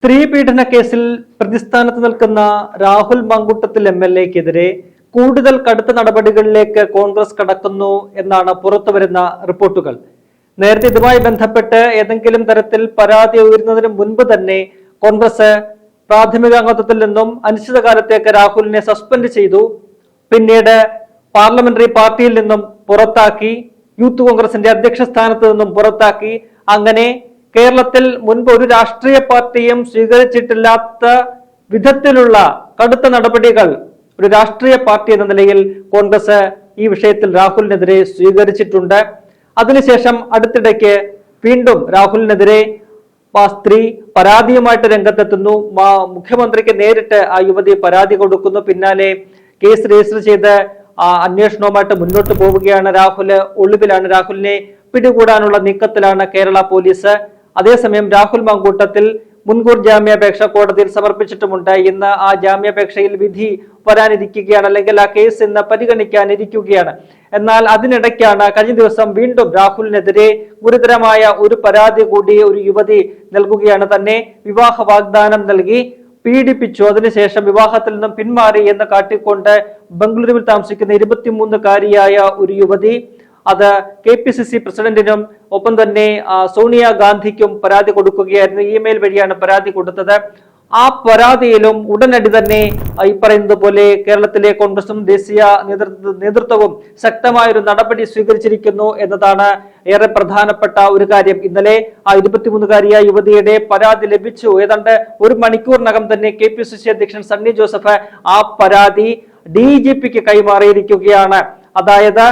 സ്ത്രീ പീഡന കേസിൽ പ്രതിസ്ഥാനത്ത് നിൽക്കുന്ന രാഹുൽ മാങ്കൂട്ടത്തിൽ MLA-ക്കെതിരെ കൂടുതൽ കടുത്ത നടപടികളിലേക്ക് കോൺഗ്രസ് കടക്കുന്നു എന്നാണ് പുറത്തുവരുന്ന റിപ്പോർട്ടുകൾ. നേരത്തെ ഇതുമായി ബന്ധപ്പെട്ട് ഏതെങ്കിലും തരത്തിൽ പരാതി ഉയരുന്നതിന് മുൻപ് തന്നെ കോൺഗ്രസ് പ്രാഥമിക അംഗത്വത്തിൽ നിന്നും അനിശ്ചിതകാലത്തേക്ക് രാഹുലിനെ സസ്പെൻഡ് ചെയ്തു. പിന്നീട് പാർലമെന്ററി പാർട്ടിയിൽ നിന്നും പുറത്താക്കി, യൂത്ത് കോൺഗ്രസിന്റെ അധ്യക്ഷ സ്ഥാനത്ത് നിന്നും പുറത്താക്കി. അങ്ങനെ കേരളത്തിൽ മുൻപ് ഒരു രാഷ്ട്രീയ പാർട്ടിയും സ്വീകരിച്ചിട്ടില്ലാത്ത വിധത്തിലുള്ള കടുത്ത നടപടികൾ ഒരു രാഷ്ട്രീയ പാർട്ടി എന്ന നിലയിൽ കോൺഗ്രസ് ഈ വിഷയത്തിൽ രാഹുലിനെതിരെ സ്വീകരിച്ചിട്ടുണ്ട്. അതിനുശേഷം അടുത്തിടയ്ക്ക് വീണ്ടും രാഹുലിനെതിരെ സ്ത്രീ പരാതിയുമായിട്ട് രംഗത്തെത്തുന്നു. മുഖ്യമന്ത്രിക്ക് നേരിട്ട് ആ യുവതി പരാതി കൊടുക്കുന്നു. പിന്നാലെ കേസ് രജിസ്റ്റർ ചെയ്ത് അന്വേഷണവുമായിട്ട് മുന്നോട്ട് പോവുകയാണ്. ഒളിവിലാണ്. രാഹുലിനെ പിടികൂടാനുള്ള നീക്കത്തിലാണ് കേരള പോലീസ്. അതേസമയം രാഹുൽ മാങ്കൂട്ടത്തിൽ മുൻകൂർ ജാമ്യാപേക്ഷ കോടതിയിൽ സമർപ്പിച്ചിട്ടുമുണ്ട്. ഇന്ന് ആ ജാമ്യാപേക്ഷയിൽ വിധി വരാനിരിക്കുകയാണ്, അല്ലെങ്കിൽ ആ കേസ് ഇന്ന് പരിഗണിക്കാനിരിക്കുകയാണ്. എന്നാൽ അതിനിടയ്ക്കാണ് കഴിഞ്ഞ ദിവസം വീണ്ടും രാഹുലിനെതിരെ ഗുരുതരമായ ഒരു പരാതി കൂടി ഒരു യുവതി നൽകുകയാണ്. തന്നെ വിവാഹ വാഗ്ദാനം നൽകി പീഡിപ്പിച്ചു, അതിനുശേഷം വിവാഹത്തിൽ നിന്നും പിന്മാറി എന്ന് കാട്ടിക്കൊണ്ട് ബംഗളൂരുവിൽ താമസിക്കുന്ന 23-കാരിയായ ഒരു യുവതി അത് KPCC പ്രസിഡന്റിനും ഒപ്പം തന്നെ സോണിയാഗാന്ധിക്കും പരാതി കൊടുക്കുകയായിരുന്നു. ഇമെയിൽ വഴിയാണ് പരാതി കൊടുത്തത്. ആ പരാതിയിലും ഉടനടി തന്നെ ഈ പറയുന്നത് പോലെ കേരളത്തിലെ കോൺഗ്രസും ദേശീയ നേതൃത്വവും ശക്തമായൊരു നടപടി സ്വീകരിച്ചിരിക്കുന്നു എന്നതാണ് ഏറെ പ്രധാനപ്പെട്ട ഒരു കാര്യം. ഇന്നലെ ആ 23-കാരിയായ യുവതിയുടെ പരാതി ലഭിച്ചു. ഏതാണ്ട് ഒരു മണിക്കൂറിനകം തന്നെ KPCC അധ്യക്ഷൻ സണ്ണി ജോസഫ് ആ പരാതി DGPക്ക് കൈമാറിയിരിക്കുകയാണ്. അതായത്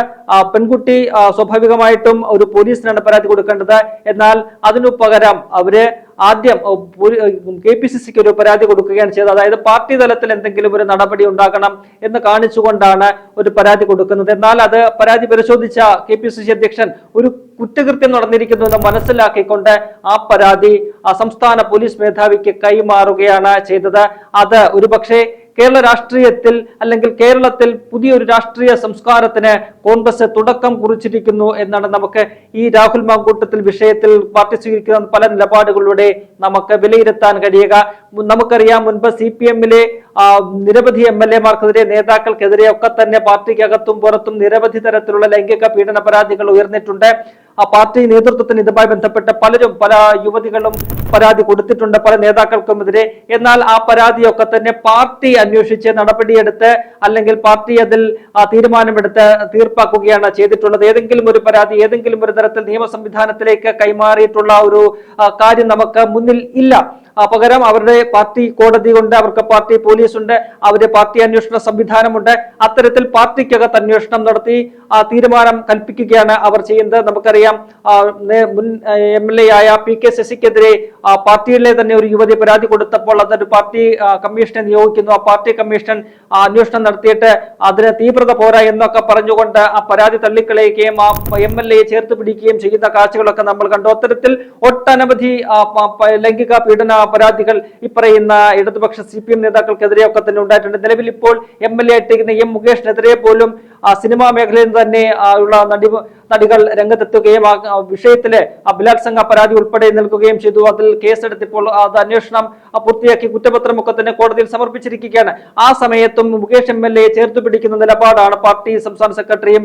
പെൺകുട്ടി സ്വാഭാവികമായിട്ടും ഒരു പോലീസിനാണ് പരാതി കൊടുക്കേണ്ടത്. എന്നാൽ അതിനു പകരം അവര് ആദ്യം KPCCക്ക് ഒരു പരാതി കൊടുക്കുകയാണ് ചെയ്തത്. അതായത് പാർട്ടി തലത്തിൽ എന്തെങ്കിലും ഒരു നടപടി ഉണ്ടാകണം എന്ന് കാണിച്ചുകൊണ്ടാണ് ഒരു പരാതി കൊടുക്കുന്നത്. എന്നാൽ അത് പരാതി പരിശോധിച്ച KPCC അധ്യക്ഷൻ ഒരു കുറ്റകൃത്യം നടന്നിരിക്കുന്നു എന്ന് മനസ്സിലാക്കിക്കൊണ്ട് ആ പരാതി സംസ്ഥാന പോലീസ് മേധാവിക്ക് കൈമാറുകയാണ് ചെയ്തത്. അത് ഒരുപക്ഷെ കേരള രാഷ്ട്രീയത്തിൽ അല്ലെങ്കിൽ കേരളത്തിൽ പുതിയൊരു രാഷ്ട്രീയ സംസ്കാരത്തിന് കോൺഗ്രസ് തുടക്കം കുറിച്ചിരിക്കുന്നു എന്നാണ് നമുക്ക് ഈ രാഹുൽ മാങ്കൂട്ടത്തിൽ വിഷയത്തിൽ പാർട്ടി സ്വീകരിക്കുന്ന പല നിലപാടുകളിലൂടെ നമുക്ക് വിലയിരുത്താൻ കഴിയുക. നമുക്കറിയാം, മുൻപ് CPM-ലെ നിരവധി MLA-മാർക്കെതിരെ, നേതാക്കൾക്കെതിരെ ഒക്കെ തന്നെ പാർട്ടിക്കകത്തും പുറത്തും നിരവധി തരത്തിലുള്ള ലൈംഗിക പീഡന പരാതികൾ ഉയർന്നിട്ടുണ്ട്. ആ പാർട്ടി നേതൃത്വത്തിന് ഇതുമായി ബന്ധപ്പെട്ട് പല യുവതികളും പരാതി കൊടുത്തിട്ടുണ്ട്, പല നേതാക്കൾക്കുമെതിരെ. എന്നാൽ ആ പരാതിയൊക്കെ തന്നെ പാർട്ടി അന്വേഷിച്ച് നടപടിയെടുത്ത് അല്ലെങ്കിൽ പാർട്ടി അതിൽ തീരുമാനമെടുത്ത് തീർപ്പാക്കുകയാണ് ചെയ്തിട്ടുള്ളത്. ഏതെങ്കിലും ഒരു പരാതി ഏതെങ്കിലും ഒരു തരത്തിൽ നിയമ സംവിധാനത്തിലേക്ക് കൈമാറിയിട്ടുള്ള ഒരു കാര്യം നമുക്ക് മുന്നിൽ ഇല്ല. പകരം അവരുടെ പാർട്ടി കോടതി ഉണ്ട്, അവർക്ക് പാർട്ടി പോലീസ് ഉണ്ട്, അവരുടെ പാർട്ടി അന്വേഷണ സംവിധാനമുണ്ട്. അത്തരത്തിൽ പാർട്ടിക്കകത്ത് അന്വേഷണം നടത്തി തീരുമാനം കൽപ്പിക്കുകയാണ് അവർ ചെയ്യുന്നത്. നമുക്കറിയാം, മുൻ MLA ആയ PK ശശിക്കെതിരെ പാർട്ടിയിലെ തന്നെ ഒരു യുവതി പരാതി കൊടുത്തപ്പോൾ അതൊരു പാർട്ടി കമ്മീഷനെ നിയോഗിക്കുന്നു. ആ പാർട്ടി കമ്മീഷൻ അന്വേഷണം നടത്തിയിട്ട് അതിന് തീവ്രത പോരാ എന്നൊക്കെ പറഞ്ഞുകൊണ്ട് ആ പരാതി തള്ളിക്കളയുകയും ആ MLA-യെ ചേർത്ത് പിടിക്കുകയും ചെയ്യുന്ന കാഴ്ചകളൊക്കെ നമ്മൾ കണ്ടു. അത്തരത്തിൽ ഒട്ടനവധി ലൈംഗിക പീഡന പരാതികൾ ഈ പറയുന്ന ഇടതുപക്ഷ CPM നേതാക്കൾക്കെതിരെയൊക്കെ തന്നെ ഉണ്ടായിട്ടുണ്ട്. നിലവിൽ ഇപ്പോൾ MLA ആയിട്ടിരിക്കുന്ന M മുകേഷിനെതിരെ പോലും സിനിമാ മേഖലയിൽ തന്നെ ഉള്ള നടികൾ രംഗത്തെത്തുകയും ആ വിഷയത്തില് ബലാത്സംഗ പരാതി ഉൾപ്പെടെ നൽകുകയും ചെയ്തു. അതിൽ കേസെടുത്തിപ്പോൾ അത് അന്വേഷണം പൂർത്തിയാക്കി കുറ്റപത്രമൊക്കെ തന്നെ കോടതിയിൽ സമർപ്പിച്ചിരിക്കുകയാണ്. ആ സമയത്തും മുകേഷ് MLA-യെ ചേർത്ത് പിടിക്കുന്ന നിലപാടാണ് പാർട്ടി സംസ്ഥാന സെക്രട്ടറിയും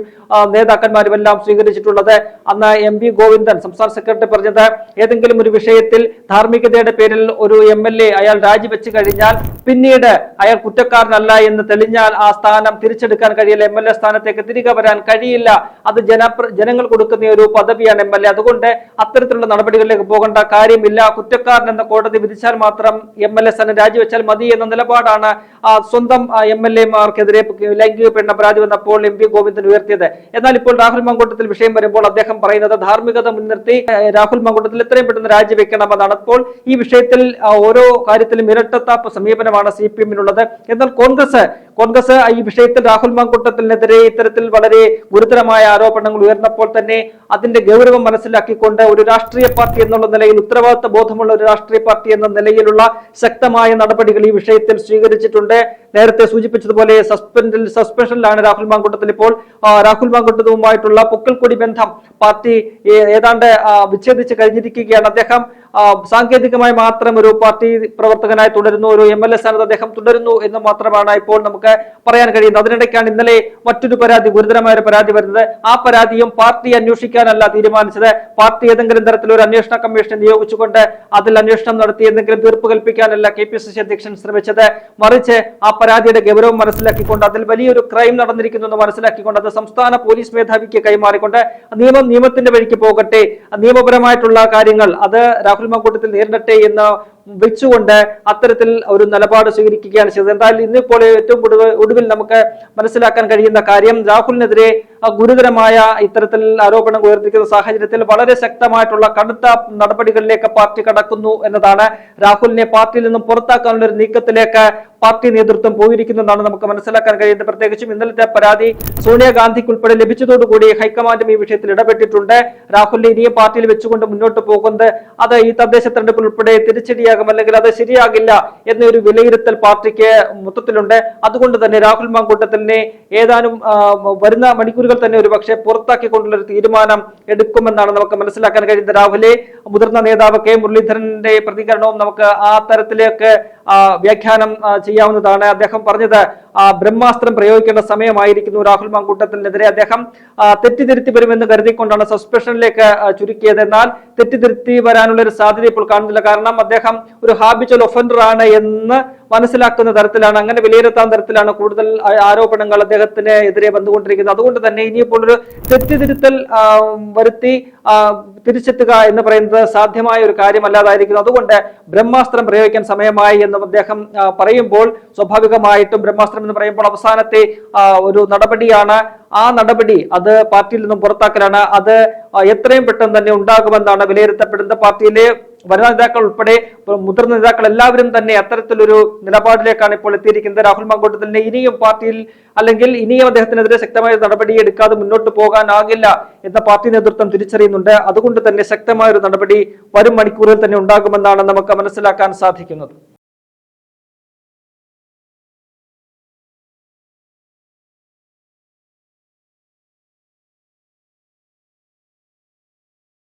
നേതാക്കന്മാരും എല്ലാം സ്വീകരിച്ചിട്ടുള്ളത്. അന്ന് MV ഗോവിന്ദൻ സംസ്ഥാന സെക്രട്ടറി പറഞ്ഞത്, ഏതെങ്കിലും ഒരു വിഷയത്തിൽ ധാർമ്മികതയുടെ പേരിൽ ഒരു MLA അയാൾ രാജിവെച്ച് കഴിഞ്ഞാൽ പിന്നീട് അയാൾ കുറ്റക്കാരനല്ല എന്ന് തെളിഞ്ഞാൽ ആ സ്ഥാനം തിരിച്ചെടുക്കാൻ കഴിയില്ല, MLA സ്ഥാനത്തേക്ക് തിരികെ വരാൻ കഴിയില്ല. അത് ജനങ്ങൾ കൊടുക്കുന്ന ഒരു പദവിയാണ് MLA. അതുകൊണ്ട് അത്തരത്തിലുള്ള നടപടികളിലേക്ക് പോകേണ്ട കാര്യമില്ല. കുറ്റക്കാരൻ എന്ന കോടതി വിധിച്ചാൽ മാത്രം MLA സ്ഥാനം രാജിവെച്ചാൽ മതി എന്ന നിലപാടാണ് സ്വന്തം MLA-മാർക്കെതിരെ ലൈംഗിക പീഡന പരാതി വന്നപ്പോൾ MV ഗോവിന്ദൻ ഉയർത്തിയത്. എന്നാൽ ഇപ്പോൾ രാഹുൽ മാങ്കൂട്ടത്തിൽ വിഷയം വരുമ്പോൾ അദ്ദേഹം പറയുന്നത് ധാർമ്മികത മുൻനിർത്തി രാഹുൽ മാങ്കൂട്ടത്തിൽ എത്രയും പെട്ടെന്ന് രാജിവെക്കണമെന്നാണ്. അപ്പോൾ ഈ വിഷയത്തിൽ ഓരോ കാര്യത്തിലും ഇരട്ടത്താപ്പ് സമീപനമാണ് CPM-നുള്ളത്. എന്നാൽ കോൺഗ്രസ് ഈ വിഷയത്തിൽ രാഹുൽ മാങ്കൂട്ടത്തിനെതിരെ ഇത്തരത്തിൽ വളരെ ഗുരുതരമായ ആരോപണങ്ങൾ ഉയർന്നപ്പോൾ തന്നെ അതിന്റെ ഗൗരവം മനസ്സിലാക്കിക്കൊണ്ട് ഒരു രാഷ്ട്രീയ പാർട്ടി എന്നുള്ള നിലയിൽ, ഉത്തരവാദിത്ത ബോധമുള്ള ഒരു രാഷ്ട്രീയ പാർട്ടി എന്ന നിലയിലുള്ള ശക്തമായ നടപടികൾ ഈ വിഷയത്തിൽ സ്വീകരിച്ചിട്ടുണ്ട്. നേരത്തെ സൂചിപ്പിച്ചതുപോലെ സസ്പെൻഷനിലാണ് രാഹുൽ മാങ്കൂട്ടത്തിൽ. ഇപ്പോൾ രാഹുൽ മാങ്കൂട്ടത്തുമായിട്ടുള്ള പൊക്കിൾക്കൊടി ബന്ധം പാർട്ടി ഏതാണ്ട് വിച്ഛേദിച്ച് കഴിഞ്ഞിരിക്കുകയാണ്. അദ്ദേഹം സാങ്കേതികമായി മാത്രം ഒരു പാർട്ടി പ്രവർത്തകനായി തുടരുന്നു, ഒരു MLA സ്ഥാനത്ത് അദ്ദേഹം തുടരുന്നു എന്ന് മാത്രമാണ് ഇപ്പോൾ നമുക്ക് പറയാൻ കഴിയുന്നത്. അതിനിടയ്ക്കാണ് ഇന്നലെ മറ്റൊരു പരാതി, ഗുരുതരമായ ഒരു പരാതി വരുന്നത്. ആ പരാതിയും പാർട്ടി അന്വേഷിക്കാനല്ല തീരുമാനിച്ചത്. പാർട്ടി ഏതെങ്കിലും തരത്തിലൊരു അന്വേഷണ കമ്മീഷനെ നിയോഗിച്ചുകൊണ്ട് അതിൽ അന്വേഷണം നടത്തി എന്തെങ്കിലും തീർപ്പ് കൽപ്പിക്കാനല്ല KPCC അധ്യക്ഷൻ ശ്രമിച്ചത്. മറിച്ച് ആ പരാതിയുടെ ഗൗരവം മനസ്സിലാക്കിക്കൊണ്ട് അതിൽ വലിയൊരു ക്രൈം നടന്നിരിക്കുന്നു എന്ന് മനസ്സിലാക്കിക്കൊണ്ട് അത് സംസ്ഥാന പോലീസ് മേധാവിക്ക് കൈമാറിക്കൊണ്ട് നിയമത്തിന്റെ വഴിക്ക് പോകട്ടെ, നിയമപരമായിട്ടുള്ള കാര്യങ്ങൾ അത് രാഹുൽ മാങ്കൂട്ടത്തിൽ നേരിടട്ടെ എന്ന് വെച്ചുകൊണ്ട് അത്തരത്തിൽ ഒരു നിലപാട് സ്വീകരിക്കുകയാണ് ചെയ്തത്. എന്തായാലും ഇന്നിപ്പോൾ ഏറ്റവും ഒടുവിൽ നമുക്ക് മനസ്സിലാക്കാൻ കഴിയുന്ന കാര്യം, രാഹുലിനെതിരെ ഗുരുതരമായ ഇത്തരത്തിൽ ആരോപണം ഉയർത്തിക്കുന്ന സാഹചര്യത്തിൽ വളരെ ശക്തമായിട്ടുള്ള കടുത്ത നടപടികളിലേക്ക് പാർട്ടി കടക്കുന്നു എന്നതാണ്. രാഹുലിനെ പാർട്ടിയിൽ നിന്നും പുറത്താക്കാനുള്ള ഒരു നീക്കത്തിലേക്ക് പാർട്ടി നേതൃത്വം പോയിരിക്കുന്നതാണ് നമുക്ക് മനസ്സിലാക്കാൻ കഴിയുന്നത്. പ്രത്യേകിച്ചും ഇന്നലത്തെ പരാതി സോണിയാഗാന്ധിക്ക് ഉൾപ്പെടെ ലഭിച്ചതോടുകൂടി ഹൈക്കമാൻഡും ഈ വിഷയത്തിൽ ഇടപെട്ടിട്ടുണ്ട്. രാഹുലിനെ ഇനിയും പാർട്ടിയിൽ വെച്ചുകൊണ്ട് മുന്നോട്ട് പോകുന്നത് അത് ഈ തദ്ദേശ തെരഞ്ഞെടുപ്പിൽ ഉൾപ്പെടെ തിരിച്ചടിയാകും, അല്ലെങ്കിൽ അത് ശരിയാകില്ല എന്നൊരു വിലയിരുത്തൽ പാർട്ടിക്ക് മൊത്തത്തിലുണ്ട്. അതുകൊണ്ട് തന്നെ രാഹുൽ മാങ്കൂട്ടത്തിനെ ഏതാനും വരുന്ന മണിക്കൂറുകൾ തന്നെ ഒരു പക്ഷേ പുറത്താക്കിക്കൊണ്ടുള്ള ഒരു തീരുമാനം എടുക്കുമെന്നാണ് നമുക്ക് മനസ്സിലാക്കാൻ കഴിയുന്നത്. രാഹുലെ മുതിർന്ന നേതാവ് K മുരളീധരന്റെ പ്രതികരണവും നമുക്ക് ആ തരത്തിലേക്ക് വ്യാഖ്യാനം ചെയ്യാവുന്നതാണ്. അദ്ദേഹം പറഞ്ഞത് ബ്രഹ്മാസ്ത്രം പ്രയോഗിക്കേണ്ട സമയമായിരിക്കുന്നു രാഹുൽ മാങ്കൂട്ടത്തിനെതിരെ. അദ്ദേഹം തെറ്റിതിരുത്തി വരുമെന്ന് കരുതിക്കൊണ്ടാണ് സസ്പെൻഷനിലേക്ക് ചുരുക്കിയത്. എന്നാൽ തെറ്റിതിരുത്തി വരാനുള്ള ഒരു സാധ്യത ഇപ്പോൾ കാണുന്നില്ല. കാരണം അദ്ദേഹം ഒരു ഹാബിച്വൽ ഒഫൻഡർ ആണ് എന്ന് മനസ്സിലാക്കുന്ന തരത്തിലാണ്, അങ്ങനെ വിലയിരുത്താൻ തരത്തിലാണ് കൂടുതൽ ആരോപണങ്ങൾ അദ്ദേഹത്തിന് എതിരെ വന്നുകൊണ്ടിരിക്കുന്നത്. അതുകൊണ്ട് തന്നെ ഇനിയിപ്പോൾ ഒരു തെറ്റിതിരുത്തൽ വരുത്തി തിരിച്ചെത്തുക എന്ന് പറയുന്നത് സാധ്യമായ ഒരു കാര്യമല്ലാതായിരിക്കുന്നു. അതുകൊണ്ട് ബ്രഹ്മാസ്ത്രം പ്രയോഗിക്കാൻ സമയമായി എന്ന് അദ്ദേഹം പറയുമ്പോൾ സ്വാഭാവികമായിട്ടും ബ്രഹ്മാസ്ത്രം എന്ന് പറയുമ്പോൾ അവസാനത്തെ ഒരു നടപടിയാണ്. ആ നടപടി അത് പാർട്ടിയിൽ നിന്നും പുറത്താക്കലാണ്. അത് എത്രയും പെട്ടെന്ന് തന്നെ ഉണ്ടാകുമെന്നാണ് വിലയിരുത്തപ്പെടുന്നത്. പാർട്ടിയിലെ വനിതാ നേതാക്കൾ ഉൾപ്പെടെ മുതിർന്ന നേതാക്കൾ എല്ലാവരും തന്നെ അത്തരത്തിലൊരു നിലപാടിലേക്കാണ് ഇപ്പോൾ എത്തിയിരിക്കുന്നത്. രാഹുൽ മാങ്കൂട്ടത്തിനെ ഇനിയും പാർട്ടിയിൽ അല്ലെങ്കിൽ ഇനിയും അദ്ദേഹത്തിനെതിരെ ശക്തമായ നടപടി എടുക്കാതെ മുന്നോട്ട് പോകാനാകില്ല എന്ന പാർട്ടി നേതൃത്വം തിരിച്ചറിയുന്നുണ്ട്. അതുകൊണ്ട് തന്നെ ശക്തമായ ഒരു നടപടി വരും മണിക്കൂറിൽ തന്നെ ഉണ്ടാകുമെന്നാണ് നമുക്ക് മനസ്സിലാക്കാൻ സാധിക്കുന്നത്.